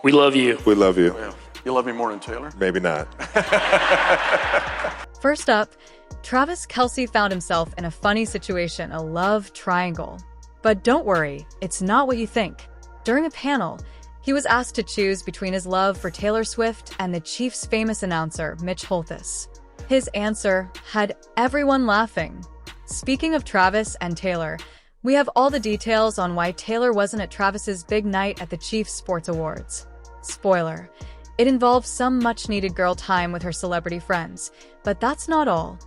We love you. We love you. Well, you love me more than Taylor? Maybe not. First up, Travis Kelce found himself in a funny situation, a love triangle. But don't worry, it's not what you think. During a panel, he was asked to choose between his love for Taylor Swift and the Chiefs' famous announcer, Mitch Holthus. His answer had everyone laughing. Speaking of Travis and Taylor, we have all the details on why Taylor wasn't at Travis's big night at the Chiefs Sports Awards. Spoiler, it involved some much-needed girl time with her celebrity friends, but that's not all.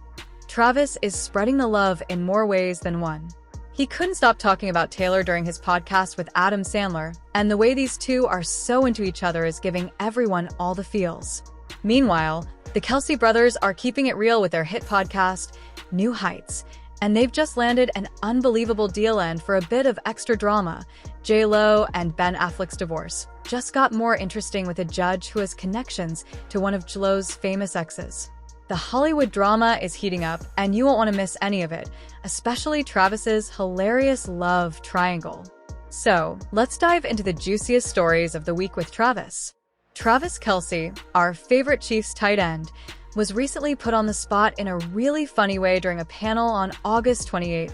Travis is spreading the love in more ways than one. He couldn't stop talking about Taylor during his podcast with Adam Sandler, and the way these two are so into each other is giving everyone all the feels. Meanwhile, the Kelce brothers are keeping it real with their hit podcast, New Heights, and they've just landed an unbelievable deal, and for a bit of extra drama, J.Lo and Ben Affleck's divorce just got more interesting with a judge who has connections to one of J.Lo's famous exes. The Hollywood drama is heating up, and you won't want to miss any of it, especially Travis's hilarious love triangle. So, let's dive into the juiciest stories of the week with Travis. Travis Kelce, our favorite Chiefs tight end, was recently put on the spot in a really funny way during a panel on August 28th,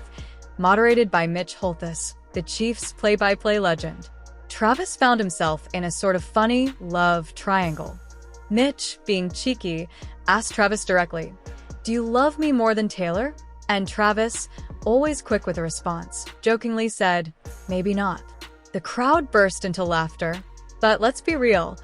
moderated by Mitch Holthus, the Chiefs play-by-play legend. Travis found himself in a sort of funny love triangle. Mitch, being cheeky, asked Travis directly, "Do you love me more than Taylor?" And Travis, always quick with a response, jokingly said, "Maybe not." The crowd burst into laughter, but let's be real,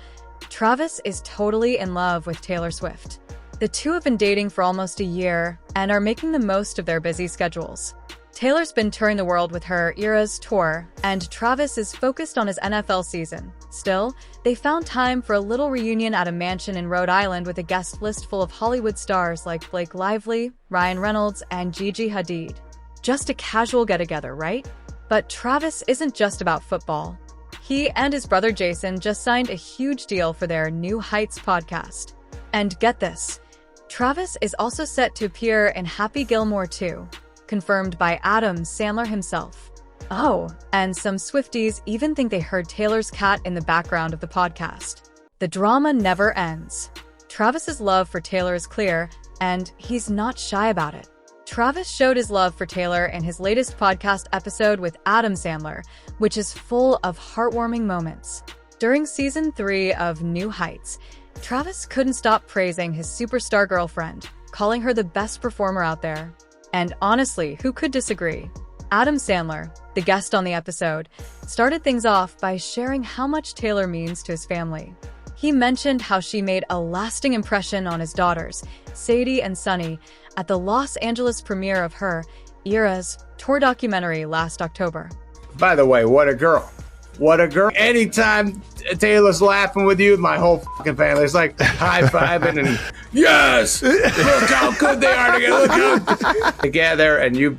Travis is totally in love with Taylor Swift. The two have been dating for almost a year and are making the most of their busy schedules. Taylor's been touring the world with her Eras tour, and Travis is focused on his NFL season. Still, they found time for a little reunion at a mansion in Rhode Island with a guest list full of Hollywood stars like Blake Lively, Ryan Reynolds, and Gigi Hadid. Just a casual get-together, right? But Travis isn't just about football. He and his brother Jason just signed a huge deal for their New Heights podcast. And get this, Travis is also set to appear in Happy Gilmore 2, confirmed by Adam Sandler himself. Oh, and some Swifties even think they heard Taylor's cat in the background of the podcast. The drama never ends. Travis's love for Taylor is clear, and he's not shy about it. Travis showed his love for Taylor in his latest podcast episode with Adam Sandler, which is full of heartwarming moments. During season 3 of New Heights, Travis couldn't stop praising his superstar girlfriend, calling her the best performer out there. And honestly, who could disagree? Adam Sandler, the guest on the episode, started things off by sharing how much Taylor means to his family. He mentioned how she made a lasting impression on his daughters, Sadie and Sunny, at the Los Angeles premiere of her Eras tour documentary last October. By the way, what a girl. What a girl. Anytime Taylor's laughing with you, my whole fucking family is like high-fiving and yes! Look how good they are together. Look how together, and you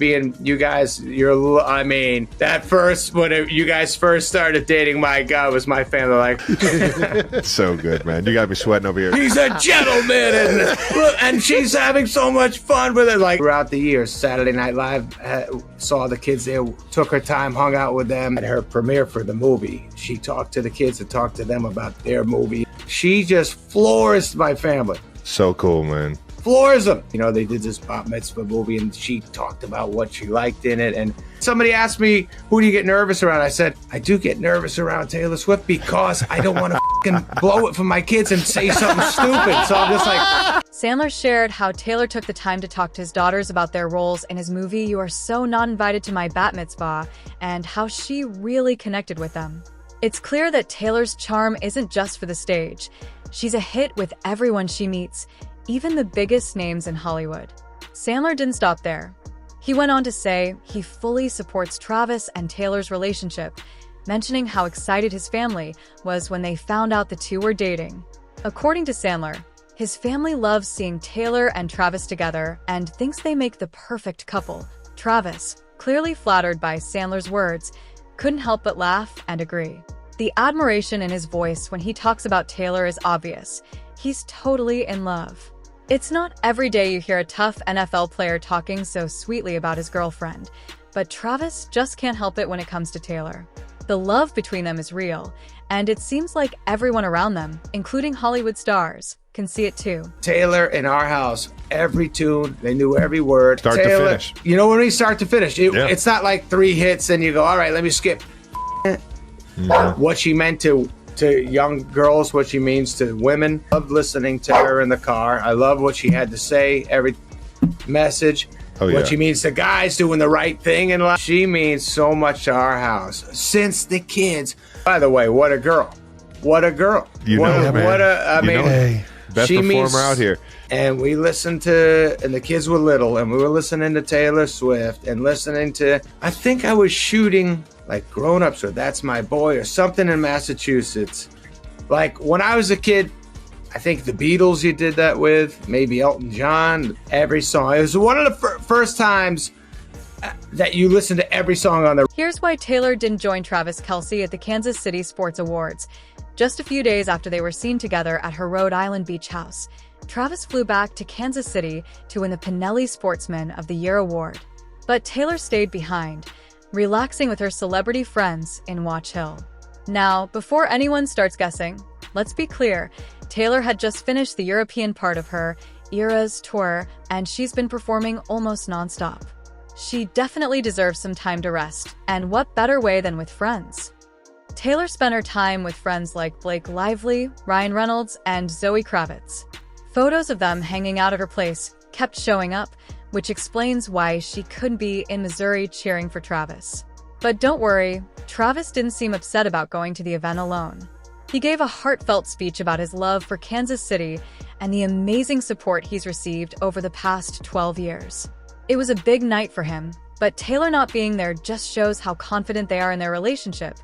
guys, that first, when you guys first started dating, my God, was my family like So good, man. You got me sweating over here. he's a gentleman, and she's having so much fun with it. Like throughout the years, Saturday Night Live saw the kids there, took her time, hung out with them. At her premiere for the movie, she talked to the kids and talked to them about their movie. She just floors my family. So cool, man. Floors them. You know, they did this bat mitzvah movie, and she talked about what she liked in it. And somebody asked me, who do you get nervous around? I said, I do get nervous around Taylor Swift because I don't want to fucking blow it for my kids and say something stupid. So I'm just like... Sandler shared how Taylor took the time to talk to his daughters about their roles in his movie You Are So Not Invited to My Bat Mitzvah, and how she really connected with them. It's clear that Taylor's charm isn't just for the stage. She's a hit with everyone she meets, even the biggest names in Hollywood. Sandler didn't stop there. He went on to say he fully supports Travis and Taylor's relationship, mentioning how excited his family was when they found out the two were dating. According to Sandler, his family loves seeing Taylor and Travis together and thinks they make the perfect couple. Travis, clearly flattered by Sandler's words, couldn't help but laugh and agree. The admiration in his voice when he talks about Taylor is obvious. He's totally in love. It's not every day you hear a tough NFL player talking so sweetly about his girlfriend, but Travis just can't help it when it comes to Taylor. The love between them is real, And it seems like everyone around them, including Hollywood stars, can see it too. Taylor in our house, every tune, they knew every word. Start Taylor, to finish. You know when we start to finish, it's not like 3 hits and you go, all right, let me skip. What she meant to young girls, what she means to women. I love listening to her in the car. I love what she had to say, every message. What she means to guys doing the right thing in life. She means so much to our house since the kids. By the way, what a girl. What a girl. Best performer out here. And we listened to, and the kids were little, and we were listening to Taylor Swift and listening to, I think I was shooting like Grown Ups or That's My Boy or something in Massachusetts. Like when I was a kid, I think the Beatles you did that with, maybe Elton John, every song. It was one of the first times that you listened to every song on the... Here's why Taylor didn't join Travis Kelce at the Kansas City Sports Awards. Just a few days after they were seen together at her Rhode Island beach house, Travis flew back to Kansas City to win the Pinelli Sportsman of the Year award. But Taylor stayed behind, relaxing with her celebrity friends in Watch Hill. Now, before anyone starts guessing, let's be clear. Taylor had just finished the European part of her Eras tour, and she's been performing almost nonstop. She definitely deserves some time to rest, and what better way than with friends? Taylor spent her time with friends like Blake Lively, Ryan Reynolds, and Zoe Kravitz. Photos of them hanging out at her place kept showing up, which explains why she couldn't be in Missouri cheering for Travis. But don't worry, Travis didn't seem upset about going to the event alone. He gave a heartfelt speech about his love for Kansas City and the amazing support he's received over the past 12 years. It was a big night for him, but Taylor not being there just shows how confident they are in their relationship.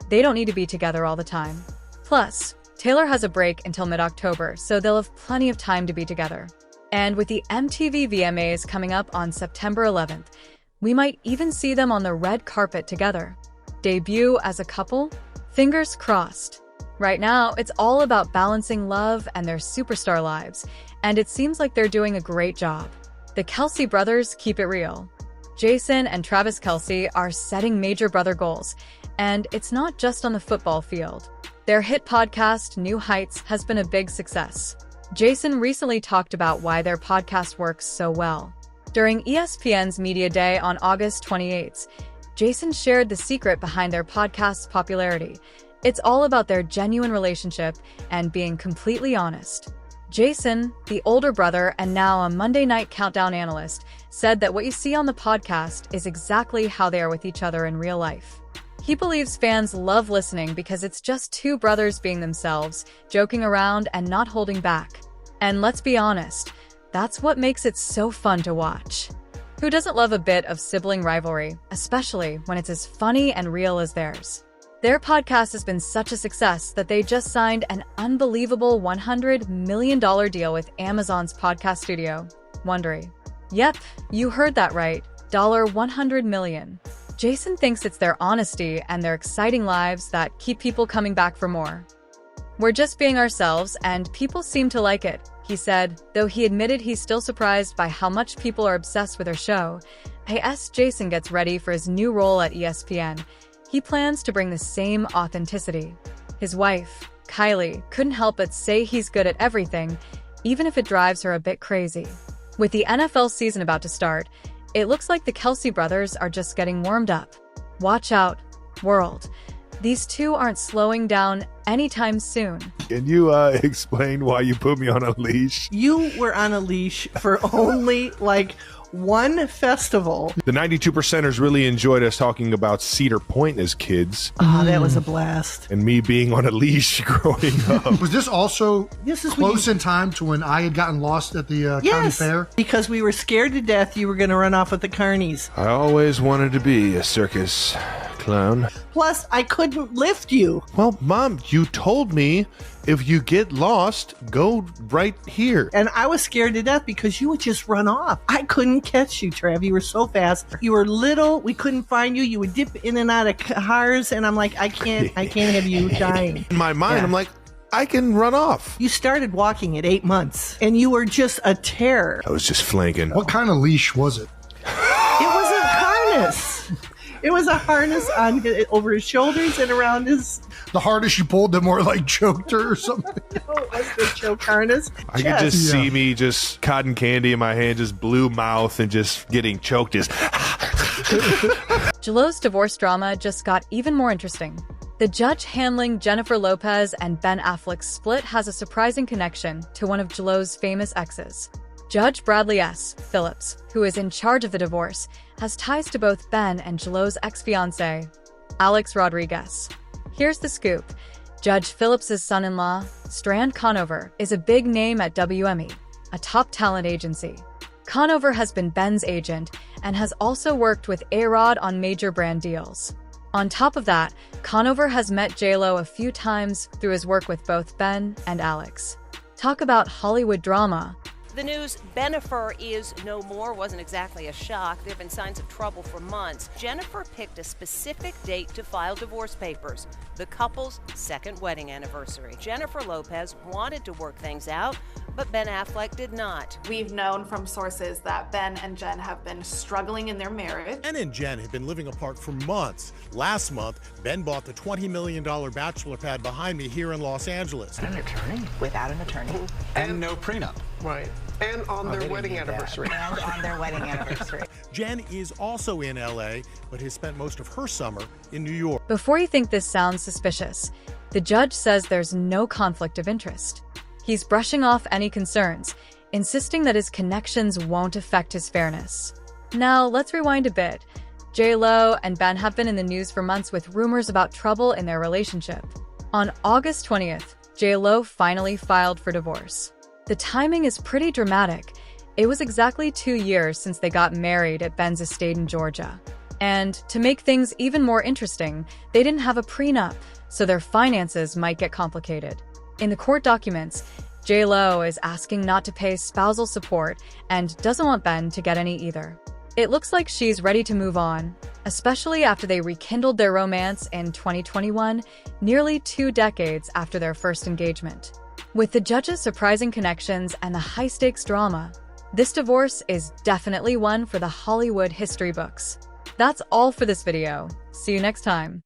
They don't need to be together all the time. Plus, Taylor has a break until mid-October, so they'll have plenty of time to be together. And with the MTV VMAs coming up on September 11th, we might even see them on the red carpet together. Debut as a couple? Fingers crossed. Right now, it's all about balancing love and their superstar lives, and it seems like they're doing a great job. The Kelce brothers keep it real. Jason and Travis Kelce are setting major brother goals, and it's not just on the football field. Their hit podcast, New Heights, has been a big success. Jason recently talked about why their podcast works so well. During ESPN's Media Day on August 28th, Jason shared the secret behind their podcast's popularity. It's all about their genuine relationship and being completely honest. Jason, the older brother and now a Monday Night Countdown analyst, said that what you see on the podcast is exactly how they are with each other in real life. He believes fans love listening because it's just two brothers being themselves, joking around and not holding back. And let's be honest, that's what makes it so fun to watch. Who doesn't love a bit of sibling rivalry, especially when it's as funny and real as theirs? Their podcast has been such a success that they just signed an unbelievable $100 million deal with Amazon's podcast studio, Wondery. Yep, you heard that right, $100 million. Jason thinks it's their honesty and their exciting lives that keep people coming back for more. We're just being ourselves, and people seem to like it, he said, though he admitted he's still surprised by how much people are obsessed with their show. As Jason gets ready for his new role at ESPN, he plans to bring the same authenticity. His wife, Kylie, couldn't help but say he's good at everything, even if it drives her a bit crazy. With the NFL season about to start, it looks like the Kelce brothers are just getting warmed up. Watch out, world. These two aren't slowing down anytime soon. Can you explain why you put me on a leash? You were on a leash for only one festival. The 92%ers really enjoyed us talking about Cedar Point as kids. Oh, that was a blast. And me being on a leash growing up. Was this also close in time to when I had gotten lost at the county fair? Because we were scared to death you were going to run off with the carnies. I always wanted to be a circus clown. Plus, I couldn't lift you. Well, Mom, you told me if you get lost, go right here. And I was scared to death because you would just run off. I couldn't catch you, Trav. You were so fast. You were little. We couldn't find you. You would dip in and out of cars. And I'm like, I can't have you dying. In my mind, I'm like, I can run off. You started walking at 8 months and you were just a terror. I was just flanking. What kind of leash was it? It was a harness. It was a harness on over his shoulders and around his. The harder she pulled, the more like choked her or something. No, it was the choke harness. I could just see me just cotton candy in my hand, just blue mouth and just getting choked. Just J.Lo's divorce drama just got even more interesting. The judge handling Jennifer Lopez and Ben Affleck's split has a surprising connection to one of J.Lo's famous exes. Judge Bradley S. Phillips, who is in charge of the divorce, has ties to both Ben and J.Lo's ex-fiancé, Alex Rodriguez. Here's the scoop. Judge Phillips' son-in-law, Strand Conover, is a big name at WME, a top talent agency. Conover has been Ben's agent and has also worked with A-Rod on major brand deals. On top of that, Conover has met J.Lo a few times through his work with both Ben and Alex. Talk about Hollywood drama. The news Bennifer is no more wasn't exactly a shock. There have been signs of trouble for months. Jennifer picked a specific date to file divorce papers, the couple's second wedding anniversary. Jennifer Lopez wanted to work things out, but Ben Affleck did not. We've known from sources that Ben and Jen have been struggling in their marriage. Ben and Jen have been living apart for months. Last month, Ben bought the $20 million bachelor pad behind me here in Los Angeles. An attorney? Without an attorney. And no prenup. Right. And on their wedding anniversary. And on their wedding anniversary. Jen is also in LA, but has spent most of her summer in New York. Before you think this sounds suspicious, the judge says there's no conflict of interest. He's brushing off any concerns, insisting that his connections won't affect his fairness. Now, let's rewind a bit. J.Lo and Ben have been in the news for months with rumors about trouble in their relationship. On August 20th, J.Lo finally filed for divorce. The timing is pretty dramatic. It was exactly 2 years since they got married at Ben's estate in Georgia. And to make things even more interesting, they didn't have a prenup, so their finances might get complicated. In the court documents, J.Lo is asking not to pay spousal support and doesn't want Ben to get any either. It looks like she's ready to move on, especially after they rekindled their romance in 2021, nearly 2 decades after their first engagement. With the judge's surprising connections and the high-stakes drama, this divorce is definitely one for the Hollywood history books. That's all for this video. See you next time.